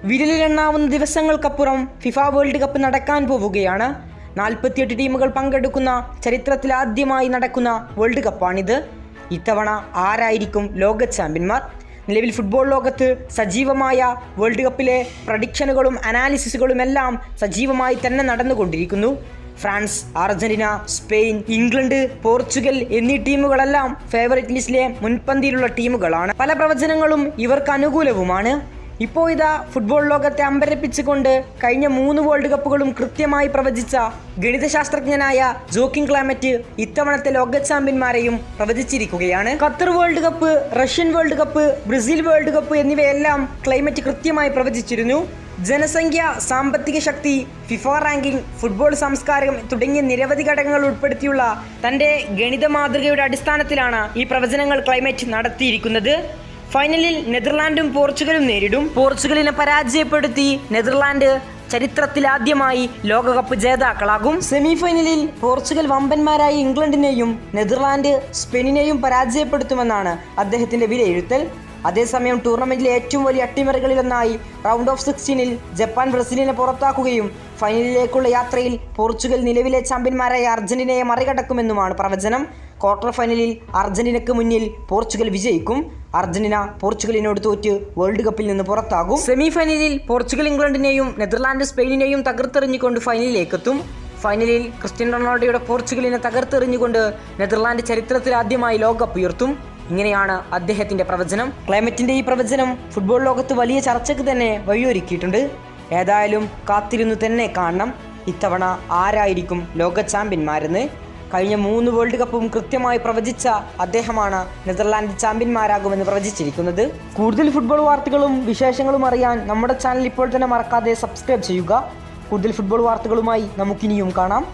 വിരലിലെണ്ണാവുന്ന ദിവസങ്ങൾക്കപ്പുറം FIFA world cup നടക്കാൻ പോവുകയാണ്. 48 ടീമുകൾ പങ്കെടുക്കുന്ന ചരിത്രത്തിലാദ്യമായി നടക്കുന്ന വേൾഡ് കപ്പാണിത്. ഇത്തവണ ആരായിരിക്കും ലോക ചാമ്പ്യന്മാർ? നിലവിൽ ഫുട്ബോൾ ലോകത്ത് സജീവമായ വേൾഡ് കപ്പിലെ പ്രഡിക്ഷനുകളും അനാലിസിസുകളുമെല്ലാം സജീവമായി തന്നെ നടന്നുകൊണ്ടിരിക്കുന്നു. France, Argentina, Spain, England, Portugal എന്നീ ടീമുകളെല്ലാം ഫേവറേറ്റ് ലിസ്റ്റിലെ മുൻപന്തിയിലുള്ള ടീമുകളാണ്. പല പ്രവചനങ്ങളും ഇവർക്ക് അനുകൂലവുമാണ്. ഇപ്പോൾ ഇതാ ഫുട്ബോൾ ലോകത്തെ അമ്പരപ്പിച്ചുകൊണ്ട് കഴിഞ്ഞ 3 വേൾഡ് കപ്പുകളും കൃത്യമായി പ്രവചിച്ച ഗണിതശാസ്ത്രജ്ഞനായ ജോക്കിൻ ക്ലാമറ്റ് ഇത്തവണത്തെ ലോക ചാമ്പ്യന്മാരെയും പ്രവചിച്ചിരിക്കുകയാണ്. Qatar world cup, Russian world cup, Brazil world cup എന്നിവയെല്ലാം ക്ലൈമറ്റ് കൃത്യമായി പ്രവചിച്ചിരുന്നു. ജനസംഖ്യ, സാമ്പത്തിക ശക്തി, ഫിഫ റാങ്കിംഗ്, ഫുട്ബോൾ സംസ്കാരം തുടങ്ങിയ നിരവധി ഘടകങ്ങൾ ഉൾപ്പെടുത്തിയുള്ള തൻ്റെ ഗണിത മാതൃകയുടെ അടിസ്ഥാനത്തിലാണ് ഈ പ്രവചനങ്ങൾ ക്ലൈമറ്റ് നടത്തിയിരിക്കുന്നത്. ഫൈനലിൽ നെതർലാൻഡും പോർച്ചുഗലും നേരിടും. പോർച്ചുഗലിനെ പരാജയപ്പെടുത്തി നെതർലാൻഡ് ചരിത്രത്തിലാദ്യമായി ലോകകപ്പ് ജേതാക്കളാകും. സെമി ഫൈനലിൽ പോർച്ചുഗൽ വമ്പന്മാരായ ഇംഗ്ലണ്ടിനെയും നെതർലാൻഡ് സ്പെയിനിനെയും പരാജയപ്പെടുത്തുമെന്നാണ് അദ്ദേഹത്തിന്റെ വിലയിരുത്തൽ. അതേസമയം ടൂർണമെന്റിലെ ഏറ്റവും വലിയ അട്ടിമറികളിലൊന്നായി റൗണ്ട് ഓഫ് 16-ൽ ജപ്പാൻ ബ്രസീലിനെ പുറത്താക്കുകയും ഫൈനലിലേക്കുള്ള യാത്രയിൽ പോർച്ചുഗൽ നിലവിലെ ചാമ്പ്യന്മാരായ അർജന്റീനയെ മറികടക്കുമെന്നുമാണ് പ്രവചനം. ക്വാർട്ടർ ഫൈനലിൽ അർജന്റീനയ്ക്ക് മുന്നിൽ പോർച്ചുഗൽ വിജയിക്കും. അർജന്റീന പോർച്ചുഗലിനോട് തോറ്റ് വേൾഡ് കപ്പിൽ നിന്ന് പുറത്താകും. സെമി ഫൈനലിൽ പോർച്ചുഗൽ ഇംഗ്ലണ്ടിനെയും നെതർലാൻഡ് സ്പെയിനിനെയും തകർത്തെറിഞ്ഞുകൊണ്ട് ഫൈനലിലേക്കെത്തും. ഫൈനലിൽ ക്രിസ്ത്യനോ റൊണാൾഡോയുടെ പോർച്ചുഗലിനെ തകർത്തെറിഞ്ഞുകൊണ്ട് നെതർലാൻഡ് ചരിത്രത്തിൽ ആദ്യമായി ലോകകപ്പ് ഉയർത്തും. ഇങ്ങനെയാണ് അദ്ദേഹത്തിന്റെ പ്രവചനം. ക്ലൈമറ്റിന്റെ ഈ പ്രവചനം ഫുട്ബോൾ ലോകത്ത് വലിയ ചർച്ചയ്ക്ക് തന്നെ വഴിയൊരുക്കിയിട്ടുണ്ട്. ഏതായാലും കാത്തിരുന്നു തന്നെ കാണണം ഇത്തവണ ആരായിരിക്കും ലോക ചാമ്പ്യന്മാരെന്ന്. കഴിഞ്ഞ 3 വേൾഡ് കപ്പും കൃത്യമായി പ്രവചിച്ച അദ്ദേഹമാണ് നെതർലാൻഡ് ചാമ്പ്യന്മാരാകുമെന്ന് പ്രവചിച്ചിരിക്കുന്നത്. കൂടുതൽ ഫുട്ബോൾ വാർത്തകളും വിശേഷങ്ങളും അറിയാൻ നമ്മുടെ ചാനൽ ഇപ്പോൾ തന്നെ മറക്കാതെ സബ്സ്ക്രൈബ് ചെയ്യുക. കൂടുതൽ ഫുട്ബോൾ വാർത്തകളുമായി നമുക്കിനിയും കാണാം.